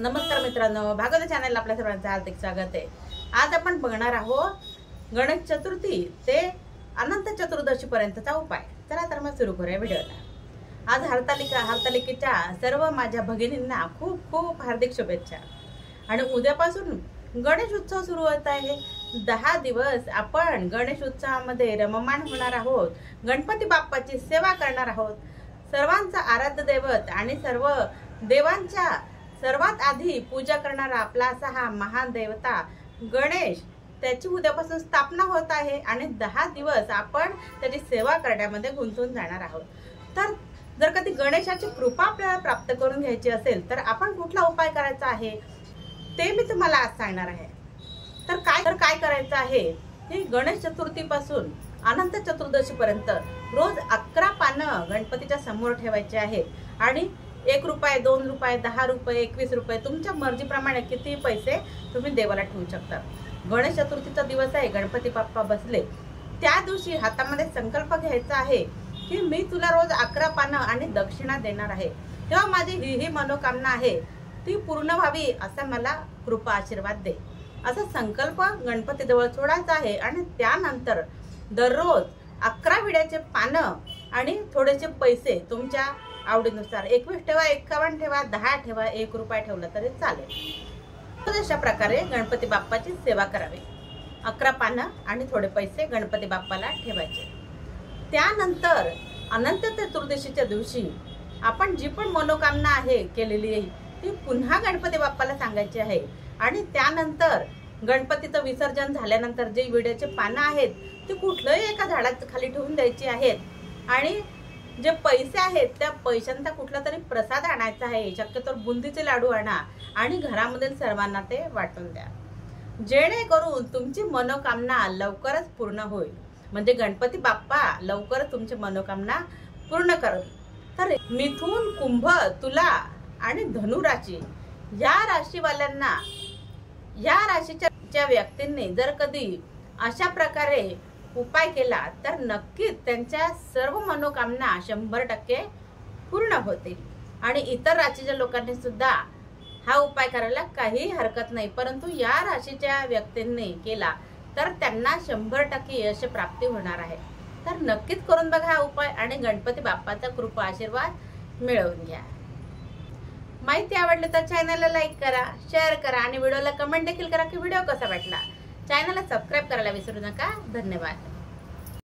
नमस्कार मित्रांनो, भागवत चॅनलला आपल्या सर्वांचं हार्दिक स्वागत आहे। आज आपण बघणार आहोत गणेश चतुर्थी ते अनंत चतुर्दशी पर्यंतचा उपाय। चला तर मग सुरू करूया व्हिडिओला। आज हरतालिकेच्या सर्व माझ्या भगिनींना खूप खूप हार्दिक शुभेच्छा। आणि उद्यापासून गणेश उत्सव सुरू होत आहे। 10 दिवस आपण गणेश उत्सवामध्ये रममाण होणार आहोत। गणपती बाप्पाची सेवा करणार आहोत। सर्वांचा आराध्य दैवत आणि सर्व देवांच्या सर्वात आधी पूजा करणारा आपला असा हा महान देवता गणेश, त्याची उद्यापासून स्थापना होत आहे आणि 10 दिवस आपण त्याची सेवा करण्यामध्ये गुंतून जाणार आहोत। तर जर कधी गणेशाची कृपा आपल्याला प्राप्त करून घ्यायची असेल तर आपण कुठला उपाय करायचा आहे ते मी तुम्हाला आज सांगणार आहे। तर काय करायचं आहे, हे गणेश चतुर्थीपासून अनंत चतुर्दशी पर्यंत रोज 11 पानं गणपतीच्या समोर ठेवायचे आहेत आणि 1 रुपये, 2 रुपये, 10 रुपये, 21 रुपये तुमच्या मर्जीप्रमाणे किती पैसे तुम्ही देवाला ठेवू शकता। गणेश चतुर्थीचा दिवस आहे, गणपती बाप्पा बसले, त्या दिवशी हातामध्ये संकल्प घ्यायचा आहे की मी तुला रोज 11 पानं आणि दक्षिणा देणार आहे, तेव्हा माझी ही मनोकामना आहे ती पूर्ण व्हावी, असा मला कृपा आशीर्वाद दे, असा संकल्प गणपतीजवळ सोडायचा आहे। आणि त्यानंतर दररोज 11 विड्याचे पानं आणि थोडेसे पैसे तुमच्या आवडीनुसार 21 ठेवा, 51 ठेवा, 10 ठेवा, 1 रुपया ठेवला तरी चालेल। अशा प्रकारे गणपती बाप्पाची सेवा करावी। 11 पानं आणि थोडे पैसे गणपती बाप्पाला ठेवायचे। त्यानंतर अनंत चतुर्दशीच्या दिवशी आपण जी पण मनोकामना आहे केलेली आहे ती पुन्हा गणपती बाप्पाला सांगायची आहे। आणि त्यानंतर गणपतीचं विसर्जन झाल्यानंतर जे विड्याचे पानं आहेत ते कुठलंही एका झाडाच्या खाली ठेवून द्यायची आहेत। आणि जे पैसे आहेत त्या पैशांचा कुठला तरी प्रसाद आणायचा आहे, शक्यतो बुंदीचे लाडू आणा आणि घरामधील सर्वांना ते वाटून द्या, जेणेकरून तुमची मनोकामना लवकरच पूर्ण होईल। म्हणजे गणपती बाप्पा लवकरच तुमची मनोकामना पूर्ण करेल। तर मिथुन, कुंभ, तुला आणि धनु राशी या राशीवाल्यांना, या राशीच्या व्यक्तींनी जर कधी अशा प्रकारे उपाय केला तर नक्कीच त्यांच्या सर्व मनोकामना 100% पूर्ण होतील। आणि इतर राशीच्या लोकांनी सुद्धा हा उपाय करायला काही हरकत नाही, परंतु या राशीच्या व्यक्तींनी केला तर त्यांना 100% यश प्राप्ती होणार आहे। तर नक्कीच करून बघा हा उपाय आणि गणपती बाप्पाचा कृपा आशीर्वाद मिळवून घ्या। माहिती आवडली तर चॅनलला लाईक करा, शेअर करा आणि व्हिडिओला कमेंट देखील करा की व्हिडिओ कसा वाटला। चॅनलला सबस्क्राईब करायला विसरू नका। धन्यवाद।